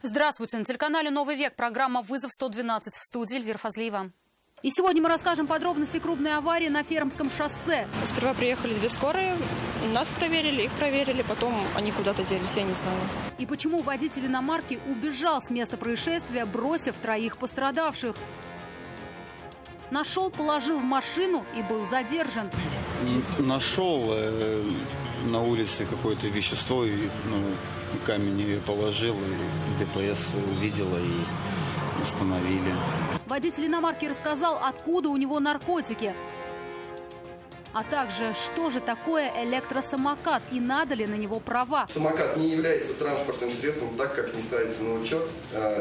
Здравствуйте. На телеканале «Новый век» программа «Вызов 112». В студии Эльвира Фазлиева. И сегодня мы расскажем подробности крупной аварии на Фермском шоссе. Сперва приехали 2 скорые, нас проверили, их проверили, потом они куда-то делись, я не знаю. И почему водитель иномарки убежал с места происшествия, бросив 3 пострадавших? Нашел, положил в машину и был задержан. Нашел на улице какое-то вещество, и камень ее положил, и ДПС увидела и остановили. Водитель иномарки рассказал, откуда у него наркотики. А также, что же такое электросамокат и надо ли на него права. Самокат не является транспортным средством, так как не ставится на учет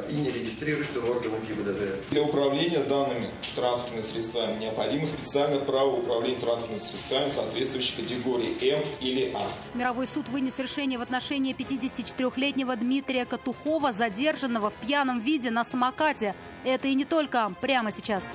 и не регистрируется в органах ГИБДД. Для управления данными транспортными средствами необходимо специальное право управления транспортными средствами соответствующей категории М или А. Мировой суд вынес решение в отношении 54-летнего Дмитрия Катухова, задержанного в пьяном виде на самокате. Это и не только. Прямо сейчас.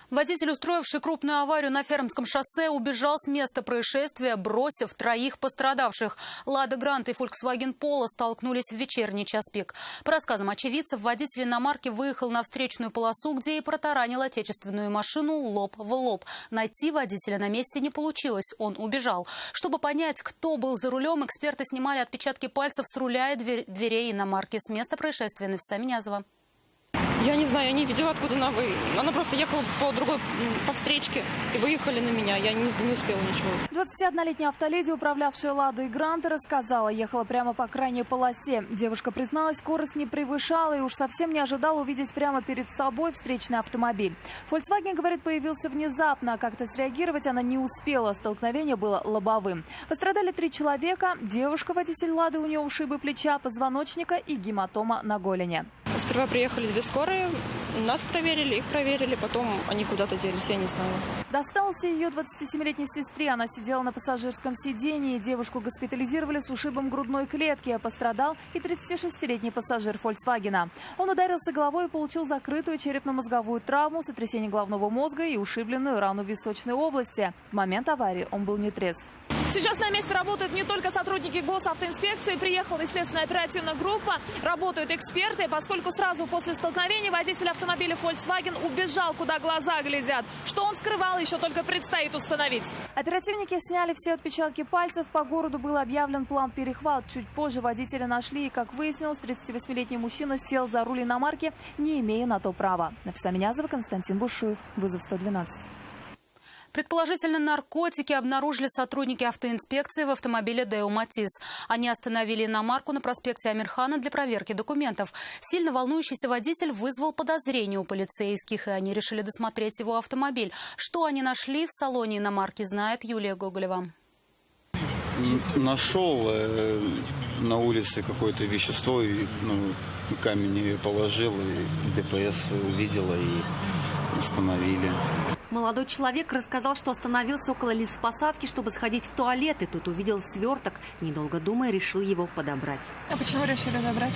Водитель, устроивший крупную аварию на Фермском шоссе, убежал с места происшествия, бросив 3 пострадавших. «Лада Гранта» и «Фольксваген Поло» столкнулись в вечерний час пик. По рассказам очевидцев, водитель иномарки выехал на встречную полосу, где и протаранил отечественную машину лоб в лоб. Найти водителя на месте не получилось, он убежал. Чтобы понять, кто был за рулем, эксперты снимали отпечатки пальцев с руля и дверей иномарки. С места происшествия Нафиса Минязова. Я не знаю, я не видела, откуда она просто ехала по встречке и выехали на меня. Я не успела ничего. 21-летняя автоледи, управлявшая «Ладой Гранта», рассказала, ехала прямо по крайней полосе. Девушка призналась, скорость не превышала и уж совсем не ожидала увидеть прямо перед собой встречный автомобиль. «Фольксваген», говорит, появился внезапно, а как-то среагировать она не успела. Столкновение было лобовым. Пострадали 3 человека. Девушка, водитель «Лады», у нее ушибы плеча, позвоночника и гематома на голени. Сперва приехали 2 скорые, нас проверили, их проверили, потом они куда-то делись, я не знаю. Достался ее 27-летней сестре. Она сидела на пассажирском сидении. Девушку госпитализировали с ушибом грудной клетки. Пострадал и 36-летний пассажир «Фольксвагена». Он ударился головой и получил закрытую черепно-мозговую травму, сотрясение головного мозга и ушибленную рану в височной области. В момент аварии он был нетрезв. Сейчас на месте работают не только сотрудники госавтоинспекции, приехала и следственная оперативная группа, работают эксперты, поскольку сразу после столкновения водитель автомобиля Volkswagen убежал, куда глаза глядят. Что он скрывал, еще только предстоит установить. Оперативники сняли все отпечатки пальцев, по городу был объявлен план перехват. Чуть позже водителя нашли и, как выяснилось, 38-летний мужчина сел за руль иномарки, не имея на то права. Нафиса Минязова, Константин Бушуев, «Вызов 112». Предположительно, наркотики обнаружили сотрудники автоинспекции в автомобиле «Део Матис». Они остановили иномарку на проспекте Амирхана для проверки документов. Сильно волнующийся водитель вызвал подозрения у полицейских, и они решили досмотреть его автомобиль. Что они нашли в салоне иномарки, знает Юлия Гоголева. Нашел на улице какое-то вещество, и камень ее положил, и ДПС увидела и остановили. Молодой человек рассказал, что остановился около лесопосадки, чтобы сходить в туалет, и тут увидел сверток. Недолго думая, решил его подобрать. А почему решили забрать?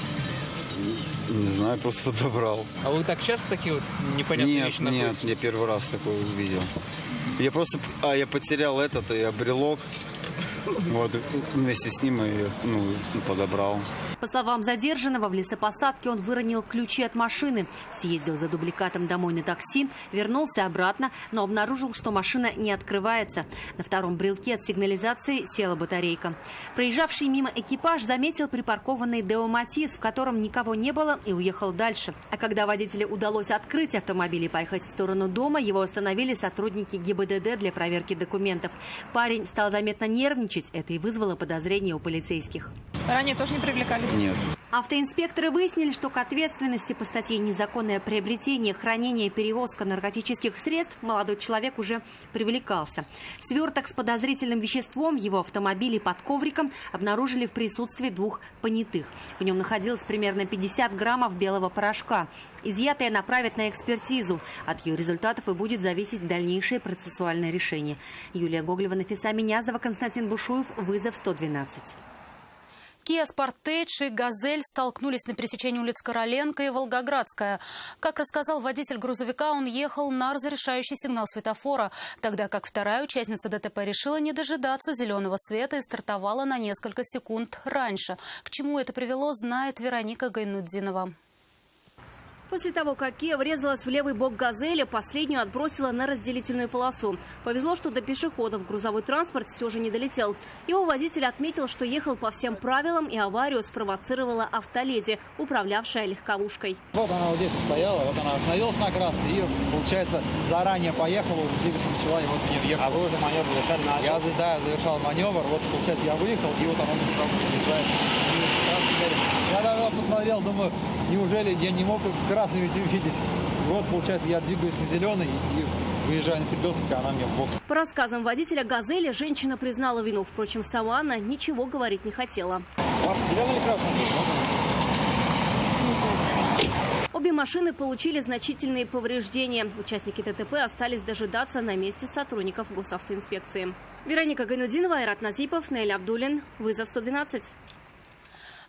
Не знаю, просто подобрал. А вы так часто такие вот непонятные вещи находите? Нет, я первый раз такое увидел. Я потерял и брелок. Вот, вместе с ним и подобрал. По словам задержанного, в лесопосадке он выронил ключи от машины. Съездил за дубликатом домой на такси, вернулся обратно, но обнаружил, что машина не открывается. На 2-м брелке от сигнализации села батарейка. Проезжавший мимо экипаж заметил припаркованный «Део Матис», в котором никого не было, и уехал дальше. А когда водителю удалось открыть автомобиль и поехать в сторону дома, его остановили сотрудники ГИБДД для проверки документов. Парень стал заметно нервничать. Это и вызвало подозрения у полицейских. Ранее тоже не привлекались? Нет. Автоинспекторы выяснили, что к ответственности по статье «Незаконное приобретение, хранение и перевозка наркотических средств» молодой человек уже привлекался. Сверток с подозрительным веществом в его автомобиле под ковриком обнаружили в присутствии 2 понятых. В нем находилось примерно 50 граммов белого порошка. Изъятое направят на экспертизу. От ее результатов и будет зависеть дальнейшее процессуальное решение. Юлия Гоголева, Нафиса Минязова, Константин Бушуев, «Вызов 112». Kia Sportage и «Газель» столкнулись на пересечении улиц Короленко и Волгоградская. Как рассказал водитель грузовика, он ехал на разрешающий сигнал светофора, тогда как вторая участница ДТП решила не дожидаться зеленого света и стартовала на несколько секунд раньше. К чему это привело, знает Вероника Гайнутдинова. После того, как Kia врезалась в левый бок «Газели», последнюю отбросила на разделительную полосу. Повезло, что до пешеходов грузовой транспорт все же не долетел. Его водитель отметил, что ехал по всем правилам, и аварию спровоцировала автоледи, управлявшая легковушкой. Вот она вот здесь стояла, вот она остановилась на красный и, получается, заранее поехала, уже двигаться начала, и вот мне въехала. А вы уже маневр завершали на Я завершал маневр, вот, получается, я выехал, и вот она мне стала приезжать. Я даже посмотрел, думаю, неужели я не мог красный видеть? Вот, получается, я двигаюсь на зеленый и выезжаю на перекресток, а она мне в бок. По рассказам водителя «Газели», женщина признала вину. Впрочем, сама она ничего говорить не хотела. У вас зеленый или красный? Обе машины получили значительные повреждения. Участники ДТП остались дожидаться на месте сотрудников госавтоинспекции. Вероника Гайнутдинова, Айрат Назипов, Наиль Абдуллин. Вызов 112.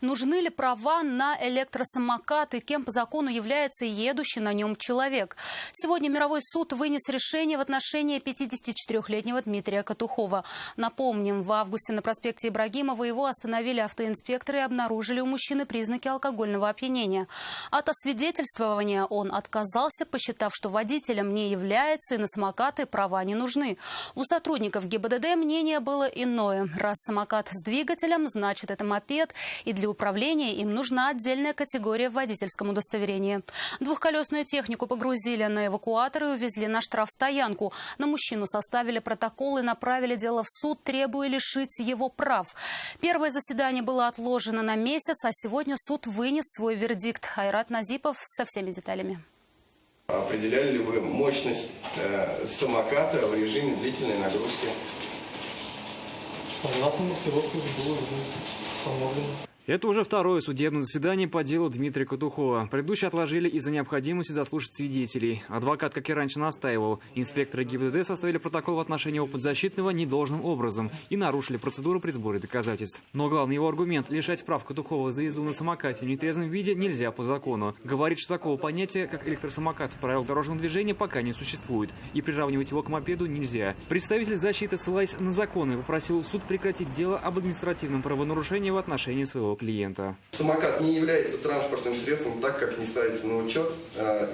Нужны ли права на электросамокат и кем по закону является едущий на нем человек? Сегодня мировой суд вынес решение в отношении 54-летнего Дмитрия Катухова. Напомним, в августе на проспекте Ибрагимова его остановили автоинспекторы и обнаружили у мужчины признаки алкогольного опьянения. От освидетельствования он отказался, посчитав, что водителем не является и на самокаты права не нужны. У сотрудников ГИБДД мнение было иное. Раз самокат с двигателем, значит это мопед, и для управления им нужна отдельная категория в водительском удостоверении. Двухколесную технику погрузили на эвакуатор и увезли на штрафстоянку. На мужчину составили протокол и направили дело в суд, требуя лишить его прав. Первое заседание было отложено на месяц, а сегодня суд вынес свой вердикт. Айрат Назипов со всеми деталями. Определяли ли вы мощность самоката в режиме длительной нагрузки? Согласно маркировке было установлено. Это уже второе судебное заседание по делу Дмитрия Катухова. Предыдущие отложили из-за необходимости заслушать свидетелей. Адвокат, как и раньше, настаивал. Инспекторы ГИБДД составили протокол в отношении его подзащитного недолжным образом и нарушили процедуру при сборе доказательств. Но главный его аргумент – лишать прав Катухова за езду на самокате в нетрезвом виде нельзя по закону. Говорит, что такого понятия, как электросамокат в правилах дорожного движения, пока не существует. И приравнивать его к мопеду нельзя. Представитель защиты, ссылаясь на законы, попросил суд прекратить дело об административном правонарушении в отношении своего клиента. Самокат не является транспортным средством, так как не ставится на учет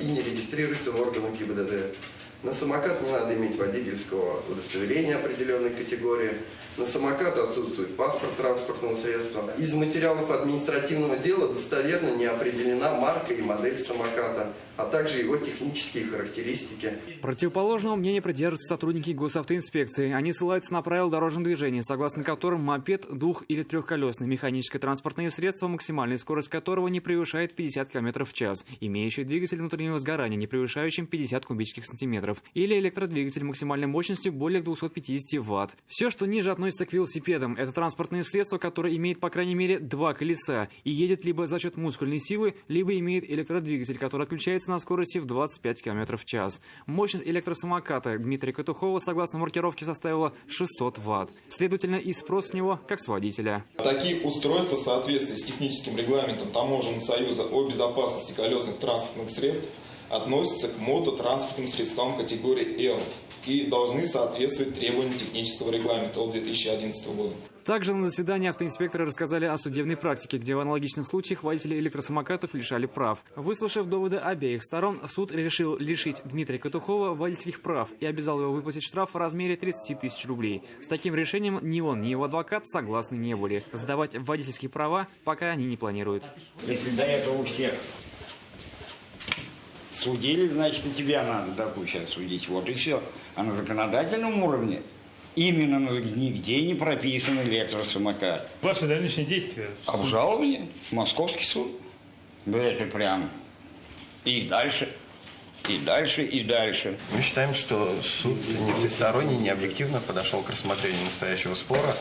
и не регистрируется в органах ГИБДД. На самокат не надо иметь водительского удостоверения определенной категории. На самокат отсутствует паспорт транспортного средства. Из материалов административного дела достоверно не определена марка и модель самоката, а также его технические характеристики. Противоположного мнения придерживаются сотрудники госавтоинспекции. Они ссылаются на правила дорожного движения, согласно которым мопед, двух- или трехколесное механическое транспортное средство, максимальная скорость которого не превышает 50 км в час, имеющий двигатель внутреннего сгорания, не превышающим 50 кубических сантиметров, или электродвигатель максимальной мощностью более 250 Вт. Все, что ниже относится к велосипедам, это транспортное средство, которое имеет по крайней мере два колеса и едет либо за счет мускульной силы, либо имеет электродвигатель, который отключается на скорости в 25 км в час. Мощность электросамоката Дмитрия Катухова, согласно маркировке, составила 600 Вт. Следовательно, и спрос с него как с водителя. Такие устройства в соответствии с техническим регламентом Таможенного союза о безопасности колесных транспортных средств относятся к мототранспортным средствам категории L и должны соответствовать требованиям технического регламента от 2011 года. Также на заседании автоинспекторы рассказали о судебной практике, где в аналогичных случаях водители электросамокатов лишали прав. Выслушав доводы обеих сторон, суд решил лишить Дмитрия Катухова водительских прав и обязал его выплатить штраф в размере 30 тысяч рублей. С таким решением ни он, ни его адвокат согласны не были. Сдавать водительские права пока они не планируют. Если до этого у всех судили, значит, и тебя надо, допустим, судить. Вот и все. А на законодательном уровне именно нигде не прописан электросамокат. Ваши дальнейшие действия? Обжалование. Московский суд. Да это прям. И дальше. И дальше, и дальше. Мы считаем, что суд не всесторонне, не объективно подошел к рассмотрению настоящего спора,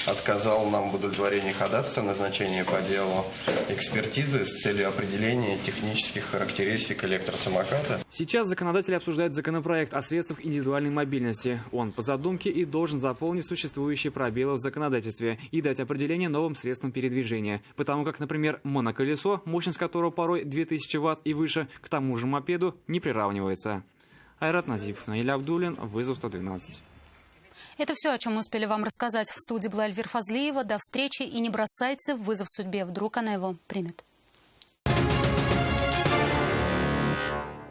отказал нам в удовлетворении ходатайства, назначения по делу экспертизы с целью определения технических характеристик электросамоката. Сейчас законодатели обсуждают законопроект о средствах индивидуальной мобильности. Он по задумке и должен заполнить существующие пробелы в законодательстве и дать определение новым средствам передвижения. Потому как, например, моноколесо, мощность которого порой 2000 Вт и выше, к тому же мопеду не приравнивается. Айрат Назипов, Наиля Абдуллин, Вызов 112. Это все, о чем мы успели вам рассказать. В студии была Эльвира Фазлиева. До встречи и не бросайте вызов судьбе. Вдруг она его примет.